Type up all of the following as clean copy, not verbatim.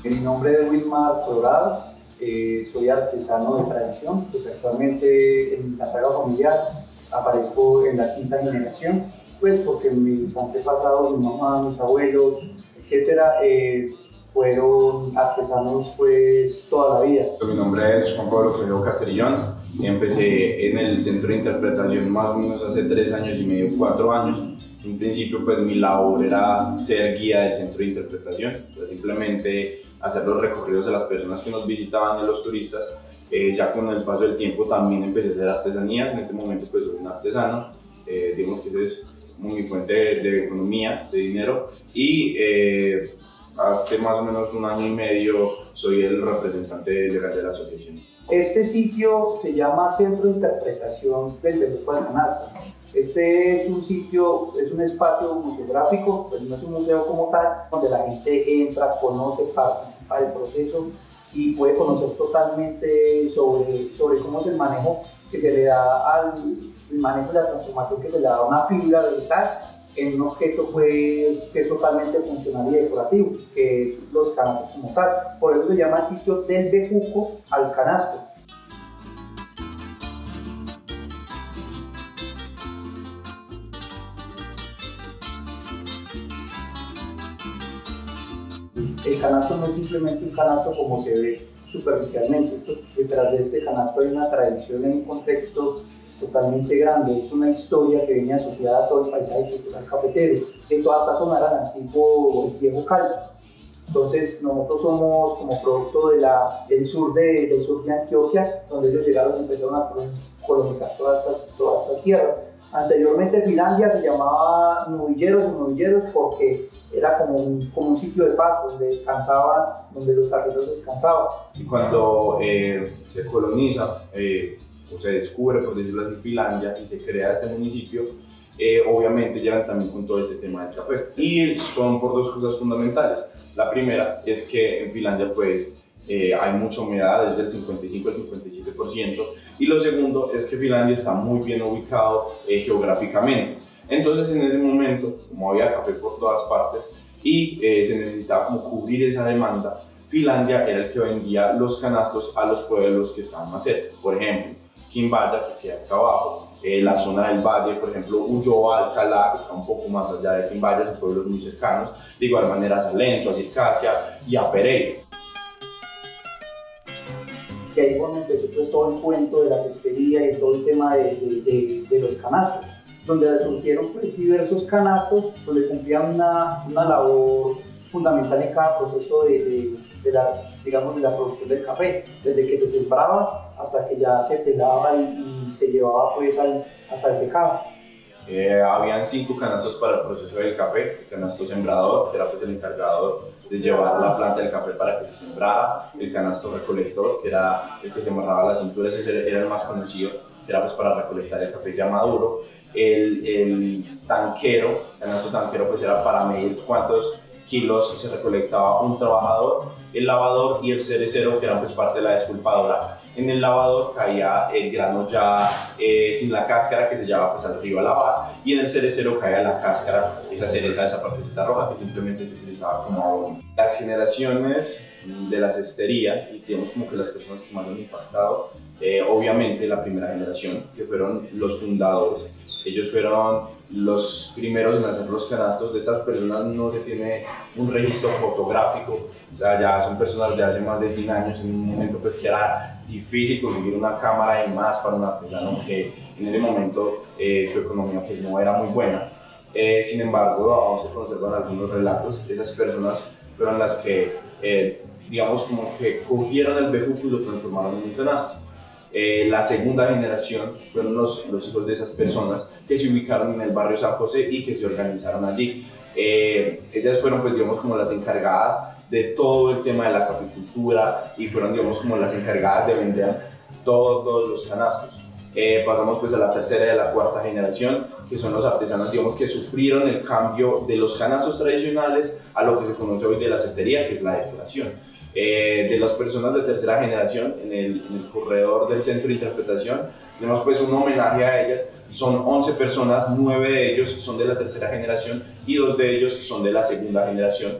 Mi nombre es Wilmar Colorado, soy artesano de tradición, pues actualmente en la saga familiar aparezco en la quinta generación, pues porque mis antepasados, mi mamá, mis abuelos, etcétera, fueron artesanos pues toda la vida. Mi nombre es Juan Pablo Clejo Castrillón, empecé en el centro de interpretación más o menos hace 3 años y medio, 4 años. En principio pues mi labor era ser guía del centro de interpretación, pues, simplemente hacer los recorridos a las personas que nos visitaban y a los turistas. Ya con el paso del tiempo también empecé a hacer artesanías, en este momento pues soy un artesano, digamos que esa es como mi fuente de economía, de dinero, y hace más o menos 1 año y medio soy el representante legal de la asociación. Este sitio se llama Centro de Interpretación del Bejuco del Canasto. Este es un sitio, es un espacio museográfico, pues no es un museo como tal, donde la gente entra, conoce, participa del proceso y puede conocer totalmente sobre cómo es el manejo que se le da el manejo de la transformación que se le da a una fibra vegetal en un objeto pues, que es totalmente funcional y decorativo, que es los canastos como tal. Por eso se llama el sitio del bejuco al canasto. El canasto no es simplemente un canasto como se ve superficialmente. Detrás de este canasto hay una tradición en un contexto totalmente grande, es una historia que viene asociada a todo el paisaje cultural cafetero. En toda esta zona era el antiguo viejo Caldas. Entonces nosotros somos como producto del sur de Antioquia, donde ellos llegaron y empezaron a colonizar todas estas tierras. Anteriormente Finlandia se llamaba Novilleros porque era como un sitio de paz donde descansaban, donde los arrieros descansaban. Y cuando se coloniza o se descubre, por decirlo así, Finlandia y se crea este municipio, obviamente llegan también con todo este tema del café. Y son por 2 cosas fundamentales. La primera es que en Finlandia pues hay mucha humedad, desde el 55 al 57%, y lo segundo es que Finlandia está muy bien ubicado geográficamente. Entonces en ese momento, como había café por todas partes y se necesitaba como cubrir esa demanda, Finlandia era el que vendía los canastos a los pueblos que estaban más cerca. Por ejemplo, Quimbaya, que queda acá abajo, la zona del valle, por ejemplo, Ulloa, Alcalá, que está un poco más allá de Quimbaya, son pueblos muy cercanos, de igual manera a Salento, a Circasia y a Pereira. Y ahí cuando empezó pues, todo el cuento de la cestería y todo el tema de los canastos, donde surgieron pues, diversos canastos donde cumplían una labor fundamental en cada proceso de la producción del café, desde que se sembraba hasta que ya se pelaba y se llevaba pues, hasta el secado. Habían 5 canastos para el proceso del café: el canasto sembrador, que era pues el encargado de llevar la planta del café para que se sembrara; el canasto recolector, que era el que se amarraba a la cintura, ese era el más conocido, que era pues para recolectar el café ya maduro; el tanquero, canasto tanquero, pues era para medir cuántos kilos se recolectaba un trabajador; el lavador y el cerecero, que eran pues parte de la despulpadora. En el lavador caía el grano ya sin la cáscara, que se llevaba pues al río a lavar, y en el cerecero caía la cáscara, esa cereza, esa partecita roja que simplemente se utilizaba como abono. Las generaciones de la cestería, y digamos como que las personas que más han impactado, obviamente la primera generación, que fueron los fundadores. Ellos fueron los primeros en hacer los canastos. De estas personas no se tiene un registro fotográfico, o sea, ya son personas de hace más de 100 años, en un momento pues que era difícil conseguir una cámara y más para un artesano que en ese momento su economía pues no era muy buena. Sin embargo, aún se conservan algunos relatos. Esas personas fueron las que, digamos, como que cogieron el bejuco y lo transformaron en un canasto. La segunda generación fueron los hijos de esas personas que se ubicaron en el barrio San José y que se organizaron allí. Ellas fueron, pues, digamos, como las encargadas de todo el tema de la caficultura y fueron, digamos, como las encargadas de vender todos los canastos. Pasamos pues a la tercera y a la cuarta generación, que son los artesanos, digamos, que sufrieron el cambio de los canastos tradicionales a lo que se conoce hoy de la cestería, que es la decoración. De las personas de tercera generación, en el corredor del centro de interpretación, tenemos pues un homenaje a ellas. Son 11 personas, 9 de ellos son de la tercera generación y 2 de ellos son de la segunda generación.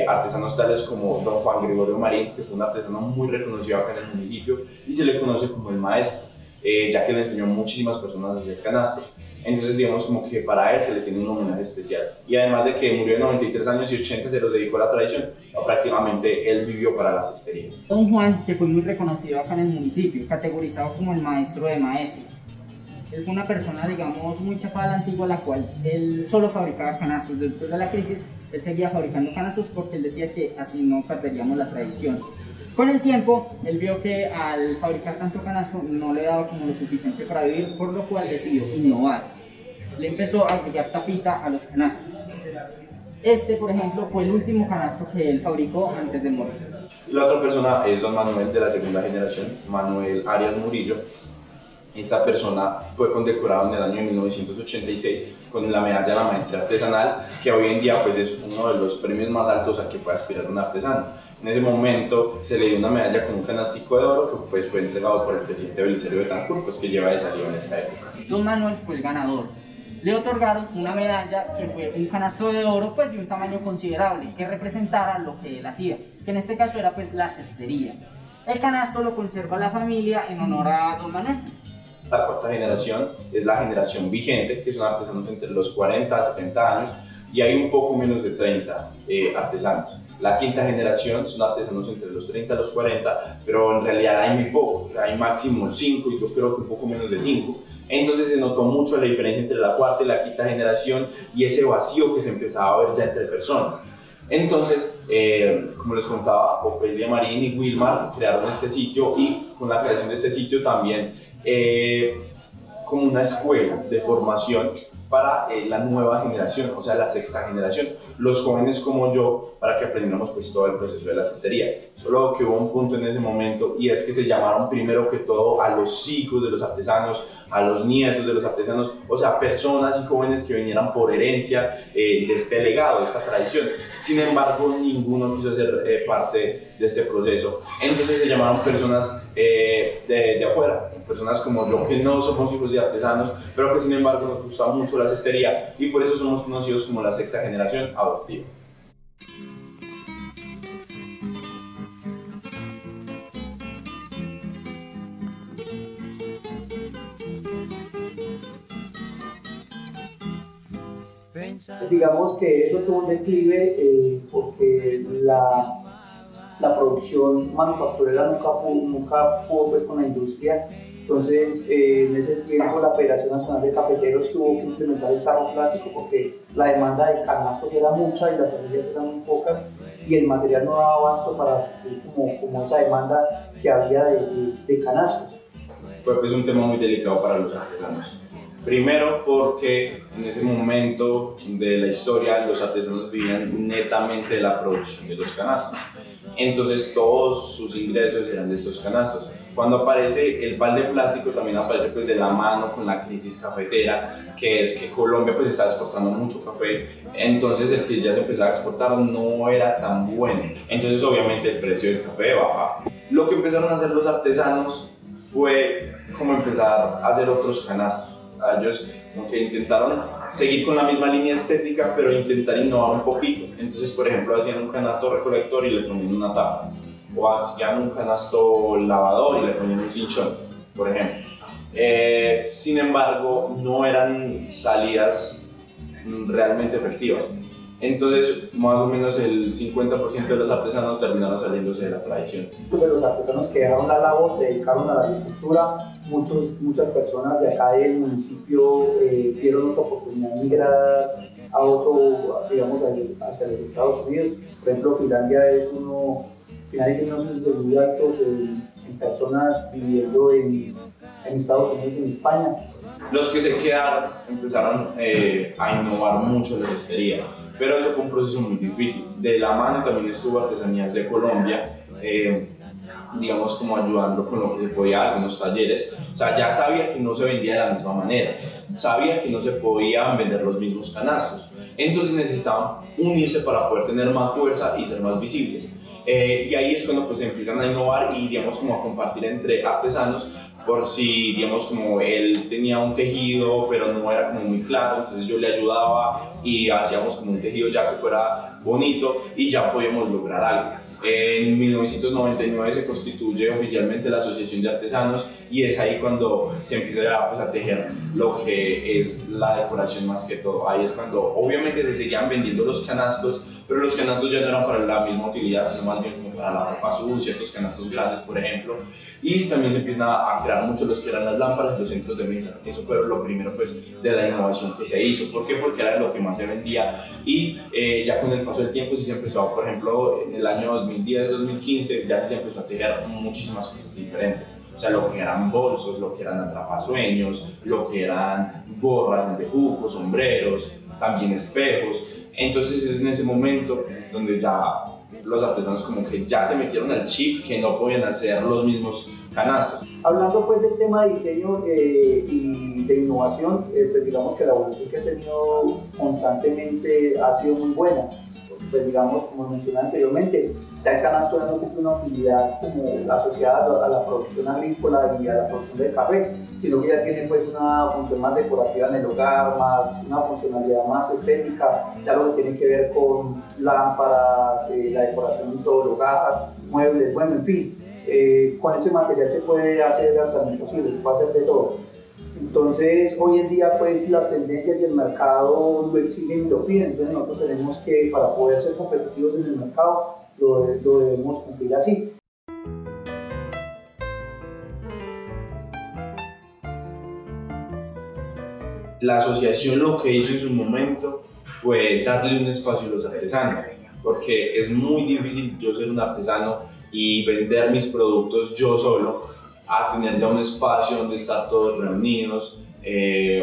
artesanos tales como don Juan Gregorio Marín, que fue un artesano muy reconocido acá en el municipio y se le conoce como el maestro, ya que le enseñó a muchísimas personas a hacer canastos. Entonces digamos como que para él se le tiene un homenaje especial. Y además de que murió de 93 años y 80 se los dedicó a la tradición, prácticamente él vivió para la cestería. Don Juan, que fue muy reconocido acá en el municipio, categorizado como el maestro de maestros. Él fue una persona, digamos, muy chapada a la antigua, la cual él solo fabricaba canastos. Después de la crisis, él seguía fabricando canastos porque él decía que así no perderíamos la tradición. Con el tiempo, él vio que al fabricar tanto canasto no le daba como lo suficiente para vivir, por lo cual decidió innovar. Le empezó a agregar tapita a los canastos. Este, por ejemplo, fue el último canasto que él fabricó antes de morir. La otra persona es don Manuel, de la segunda generación, Manuel Arias Murillo. Esta persona fue condecorado en el año 1986 con la medalla de la maestría artesanal, que hoy en día pues, es uno de los premios más altos a que puede aspirar un artesano. En ese momento se le dio una medalla con un canastico de oro que pues, fue entregado por el presidente Belisario Betancur, pues, que lleva de salida en esa época. Don Manuel fue el ganador. Le otorgaron una medalla que fue un canasto de oro pues, de un tamaño considerable, que representara lo que él hacía, que en este caso era pues, la cestería. El canasto lo conserva la familia en honor a don Manuel. La cuarta generación es la generación vigente, que son artesanos entre los 40 a 70 años, y hay un poco menos de 30 artesanos. La quinta generación son artesanos entre los 30 a los 40, pero en realidad hay muy pocos, hay máximo 5 y yo creo que un poco menos de 5. Entonces se notó mucho la diferencia entre la cuarta y la quinta generación y ese vacío que se empezaba a ver ya entre personas. Entonces, como les contaba, Ofelia Marín y Wilmar crearon este sitio y con la creación de este sitio también como una escuela de formación para la nueva generación, o sea, la sexta generación, los jóvenes como yo, para que aprendiéramos pues todo el proceso de la cestería. Solo que hubo un punto en ese momento y es que se llamaron primero que todo a los hijos de los artesanos, a los nietos de los artesanos, o sea, personas y jóvenes que vinieran por herencia de este legado, de esta tradición. Sin embargo, ninguno quiso ser parte de este proceso. Entonces se llamaron personas de afuera, personas como yo que no somos hijos de artesanos, pero que sin embargo nos gusta mucho la cestería y por eso somos conocidos como la sexta generación adoptiva. Digamos que eso tuvo un declive porque la producción manufacturera nunca pudo pues, con la industria. Entonces, en ese tiempo la Federación Nacional de Cafeteros tuvo que implementar el tarro clásico porque la demanda de canastos era mucha y las familias eran muy pocas y el material no daba abasto para como esa demanda que había de canastos. Fue pues un tema muy delicado para los artesanos. Primero porque en ese momento de la historia los artesanos vivían netamente de la producción de los canastos. Entonces todos sus ingresos eran de estos canastos. Cuando aparece el balde plástico también aparece pues de la mano con la crisis cafetera, que es que Colombia pues está exportando mucho café, entonces el que ya se empezaba a exportar no era tan bueno, entonces obviamente el precio del café bajaba. Lo que empezaron a hacer los artesanos fue como empezar a hacer otros canastos. Ellos como que intentaron seguir con la misma línea estética, pero intentar innovar un poquito. Entonces, por ejemplo, hacían un canasto recolector y le ponían una tapa, o hacían un canasto lavador y le ponían un cinchón, por ejemplo. Sin embargo, no eran salidas realmente efectivas. Entonces, más o menos el 50% de los artesanos terminaron saliéndose de la tradición. Muchos de los artesanos que dejaron la labor se dedicaron a la agricultura. Muchas personas de acá del municipio dieron otra oportunidad de migrar a otro, digamos, hacia los Estados Unidos. Por ejemplo, Finlandia es tiene unos índices muy altos en personas viviendo en Estados Unidos y en España. Los que se quedaron empezaron a innovar mucho la cestería, pero eso fue un proceso muy difícil. De la mano también estuvo Artesanías de Colombia, digamos como ayudando con lo que se podía, algunos talleres. O sea, ya sabía que no se vendía de la misma manera, sabía que no se podían vender los mismos canastos, entonces necesitaban unirse para poder tener más fuerza y ser más visibles. Y ahí es cuando pues empiezan a innovar y digamos como a compartir entre artesanos, por si digamos como él tenía un tejido pero no era como muy claro, entonces yo le ayudaba y hacíamos como un tejido ya que fuera bonito y ya podíamos lograr algo. En 1999 se constituye oficialmente la Asociación de Artesanos y es ahí cuando se empieza pues, a tejer lo que es la decoración más que todo. Ahí es cuando obviamente se seguían vendiendo los canastos, pero los canastos ya no eran para la misma utilidad, sino más bien como para la ropa sucia, estos canastos grandes por ejemplo. Y también se empiezan a crear mucho los que eran las lámparas y los centros de mesa. Eso fue lo primero pues, de la innovación que se hizo. ¿Por qué? Porque era lo que más se vendía y ya con el paso del tiempo sí se empezó, por ejemplo, en el año 2010-2015 ya sí se empezó a tejer muchísimas cosas diferentes. O sea, lo que eran bolsos, lo que eran atrapasueños, lo que eran gorras de bejucos, sombreros, también espejos. Entonces es en ese momento donde ya los artesanos como que ya se metieron al chip que no podían hacer los mismos canastos. Hablando pues del tema de diseño y de innovación, pues digamos que la evolución que ha tenido constantemente ha sido muy buena. Pues digamos, como mencioné anteriormente, ya el canasto no cumple una utilidad como asociada a la producción agrícola y a la producción del café, sino que ya tiene pues una función más decorativa en el hogar, más una funcionalidad más estética, ya lo que tiene que ver con lámparas, la decoración en todo el hogar, muebles, bueno, en fin, con ese material se puede hacer hasta lo imposible, se puede hacer de todo. Entonces, hoy en día, pues, las tendencias y el mercado lo exigen y lo piden. Entonces, nosotros tenemos que, para poder ser competitivos en el mercado, lo debemos cumplir así. La asociación lo que hizo en su momento fue darle un espacio a los artesanos, porque es muy difícil yo ser un artesano y vender mis productos yo solo, a tener ya un espacio donde estar todos reunidos.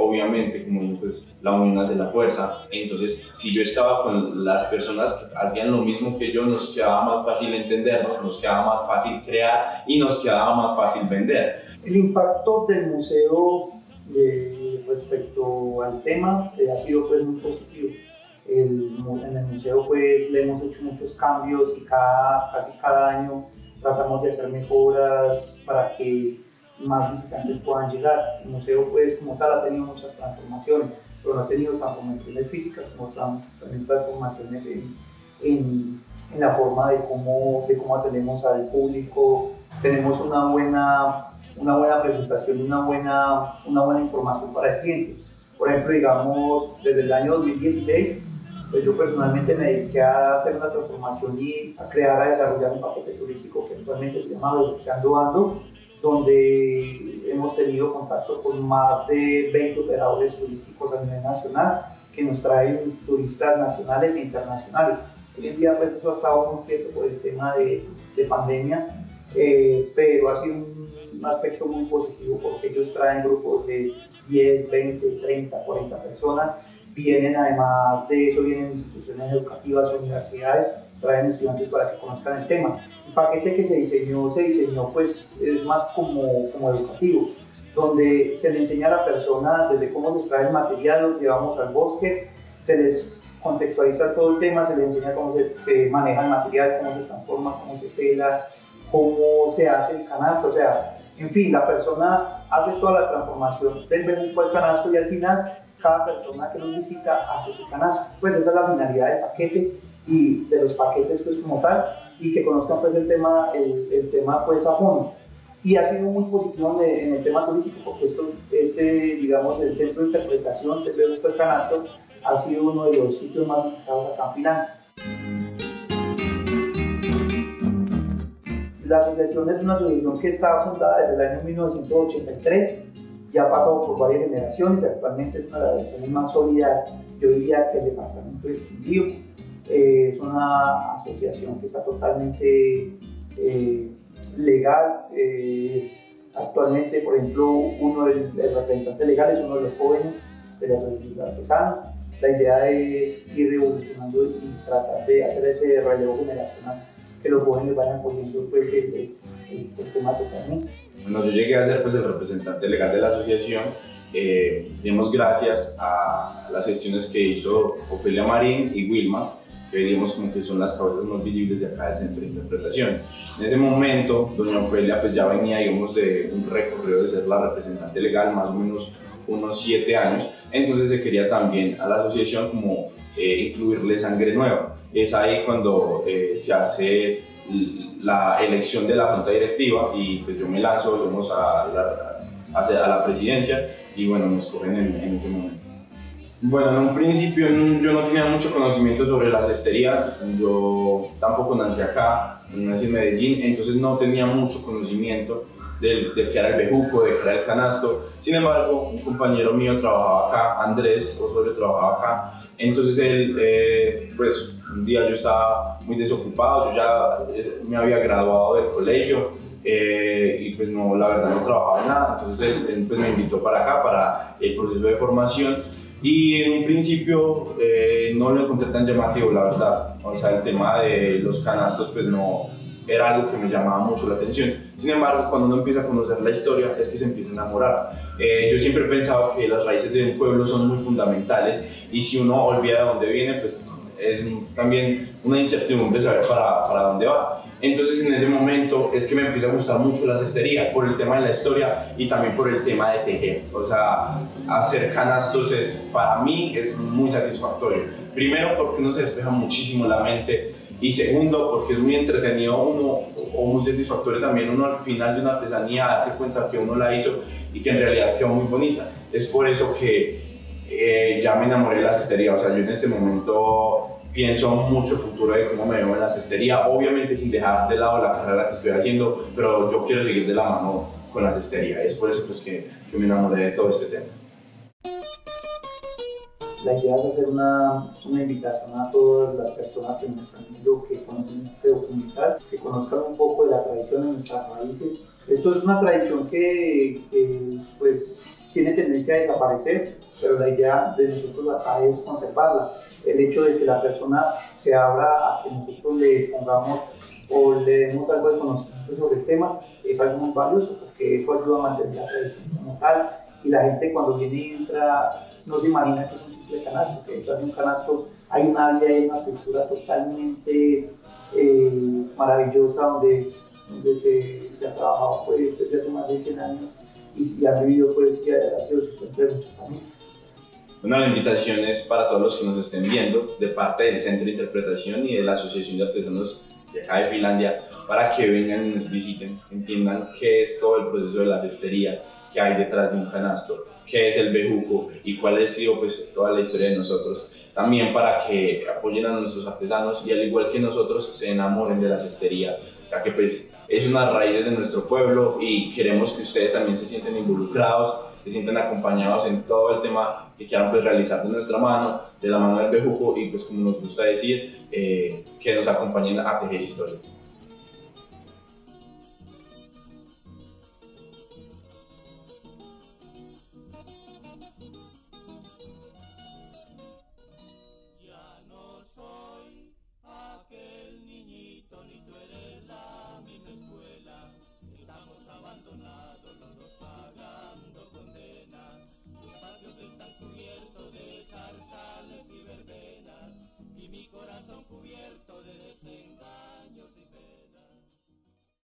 Obviamente, como pues, la unión hace la fuerza. Entonces, si yo estaba con las personas que hacían lo mismo que yo, nos quedaba más fácil entendernos, nos quedaba más fácil crear y nos quedaba más fácil vender. El impacto del museo respecto al tema ha sido pues, muy positivo. En el museo pues, le hemos hecho muchos cambios y casi cada año tratamos de hacer mejoras para que más visitantes puedan llegar. El museo pues como tal ha tenido muchas transformaciones, pero no ha tenido transformaciones físicas como también transformaciones en la forma de cómo atendemos al público. Tenemos una buena presentación y una buena información para el cliente. Por ejemplo, digamos, desde el año 2016 pues yo personalmente me dediqué a hacer una transformación y a desarrollar un paquete turístico que actualmente se llama Desbloqueando Ando, donde hemos tenido contacto con más de 20 operadores turísticos a nivel nacional que nos traen turistas nacionales e internacionales. Hoy en día pues eso ha estado muy quieto por el tema de pandemia, pero ha sido un aspecto muy positivo porque ellos traen grupos de 10, 20, 30, 40 personas. Vienen además de eso, vienen instituciones educativas, universidades, traen estudiantes para que conozcan el tema. El paquete que se diseñó pues es más como educativo, donde se le enseña a la persona desde cómo se extrae el material, los llevamos al bosque, se les contextualiza todo el tema, se les enseña cómo se maneja el material, cómo se transforma, cómo se pela, cómo se hace el canasto, o sea, en fin, la persona hace toda la transformación del bejuco al canasto y al final cada persona que nos visita hace su canasto. Pues esa es la finalidad del paquete y de los paquetes pues como tal, y que conozcan pues el tema pues a fondo. Y ha sido muy positivo en el tema turístico porque digamos, el centro de interpretación del bejuco del canasto ha sido uno de los sitios más visitados acá en Finlandia. La asociación es una asociación que está fundada desde el año 1983, ya ha pasado por varias generaciones, actualmente es una de las asociaciones más sólidas, yo diría, que el departamento del Quindío. Es una asociación que está totalmente legal. Actualmente, por ejemplo, uno de los representantes legales es uno de los jóvenes de la asociación de artesanos. La idea es ir evolucionando y tratar de hacer ese relevo generacional, que los jóvenes vayan poniendo pues, el tema totalmente. Bueno, yo llegué a ser pues, el representante legal de la asociación, dimos gracias a las gestiones que hizo Ofelia Marín y Wilma, que digamos como que son las cabezas más visibles de acá del centro de interpretación. En ese momento, doña Ofelia pues, ya venía digamos, de un recorrido de ser la representante legal, más o menos unos 7 años, entonces se quería también a la asociación como incluirle sangre nueva. es ahí cuando se hace la elección de la junta directiva y pues yo me lanzo, digamos, a la presidencia y bueno, me escogen en ese momento. Bueno, en un principio yo no tenía mucho conocimiento sobre la cestería, yo tampoco nací acá, nací en Medellín, entonces no tenía mucho conocimiento de qué era el bejuco, de qué era el canasto. Sin embargo, un compañero mío trabajaba acá, Andrés Osorio trabajaba acá, entonces él, pues un día yo estaba muy desocupado, yo ya me había graduado del colegio y pues no, la verdad no trabajaba en nada, entonces él pues me invitó para acá, para el proceso de formación. Y en un principio no lo encontré tan llamativo, la verdad. O sea, el tema de los canastos pues no era algo que me llamaba mucho la atención. Sin embargo, cuando uno empieza a conocer la historia es que se empieza a enamorar. Yo siempre he pensado que las raíces de un pueblo son muy fundamentales y si uno olvida de dónde viene, pues es también una incertidumbre saber para dónde va. Entonces en ese momento es que me empieza a gustar mucho la cestería por el tema de la historia y también por el tema de tejer. O sea, hacer canastos para mí es muy satisfactorio. Primero porque uno se despeja muchísimo la mente y segundo porque es muy entretenido uno o muy satisfactorio también uno al final de una artesanía darse cuenta que uno la hizo y que en realidad quedó muy bonita. Es por eso que ya me enamoré de la cestería. O sea, yo en este momento pienso mucho futuro de cómo me veo en la cestería, obviamente sin dejar de lado la carrera que estoy haciendo, pero yo quiero seguir de la mano con la cestería. Es por eso pues, que me enamoré de todo este tema. La idea es hacer una invitación a todas las personas que nos están viendo, que conocen este documental, que conozcan un poco de la tradición de nuestras raíces. Esto es una tradición que pues, tiene tendencia a desaparecer, pero la idea de nosotros acá es conservarla. El hecho de que la persona se abra a que nosotros le pongamos o le demos algo de conocimiento sobre el tema es algo muy valioso porque eso ayuda a mantener la tradición como tal y la gente cuando viene y entra no se imagina que es un simple canasto, que detrás de un canasto hay una vida y una cultura totalmente maravillosa donde se ha trabajado pues, desde hace más de 100 años y ha vivido pues, y ha sido sustento de muchas familias. Bueno, la invitación es para todos los que nos estén viendo de parte del Centro de Interpretación y de la Asociación de Artesanos de acá de Finlandia para que vengan y nos visiten, entiendan qué es todo el proceso de la cestería, qué hay detrás de un canasto, qué es el bejuco y cuál ha sido pues, toda la historia de nosotros. También para que apoyen a nuestros artesanos y al igual que nosotros se enamoren de la cestería, ya que pues, es una raíz de nuestro pueblo y queremos que ustedes también se sienten involucrados, se sienten acompañados en todo el tema que quieran pues, realizar de nuestra mano, de la mano del bejuco y pues como nos gusta decir, que nos acompañen a tejer historia.